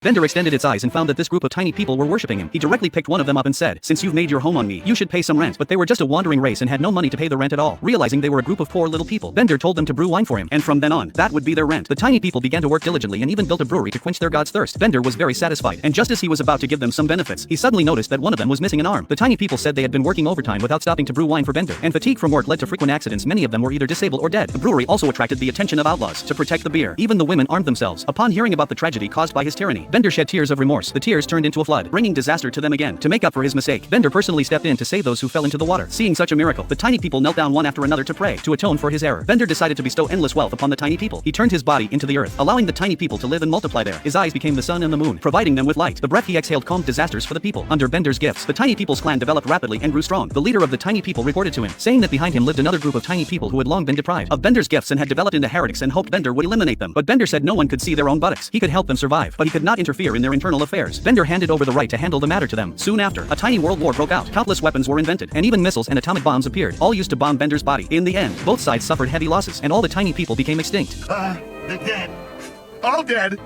Bender extended its eyes and found that this group of tiny people were worshipping him. He directly picked one of them up and said, "Since you've made your home on me, you should pay some rent." But they were just a wandering race and had no money to pay the rent at all. Realizing they were a group of poor little people, Bender told them to brew wine for him, and from then on, that would be their rent. The tiny people began to work diligently and even built a brewery to quench their god's thirst. Bender was very satisfied, and just as he was about to give them some benefits, he suddenly noticed that one of them was missing an arm. The tiny people said they had been working overtime without stopping to brew wine for Bender, and fatigue from work led to frequent accidents. Many of them were either disabled or dead. The brewery also attracted the attention of outlaws to protect the beer. Even the women armed themselves. Upon hearing about the tragedy caused by his tyranny, Bender shed tears of remorse. The tears turned into a flood, bringing disaster to them again. To make up for his mistake, Bender personally stepped in to save those who fell into the water. Seeing such a miracle, the tiny people knelt down one after another to pray. To atone for his error, Bender decided to bestow endless wealth upon the tiny people. He turned his body into the earth, allowing the tiny people to live and multiply there. His eyes became the sun and the moon, providing them with light. The breath he exhaled calmed disasters for the people. Under Bender's gifts, the tiny people's clan developed rapidly and grew strong. The leader of the tiny people reported to him, saying that behind him lived another group of tiny people who had long been deprived of Bender's gifts and had developed into heretics and hoped Bender would eliminate them. But Bender said no one could see their own buttocks. He could help them survive, but he could not interfere in their internal affairs. Bender handed over the right to handle the matter to them. Soon after, a tiny world war broke out. Countless weapons were invented, and even missiles and atomic bombs appeared, all used to bomb Bender's body. In the end, both sides suffered heavy losses, and all the tiny people became extinct. They're dead. All dead.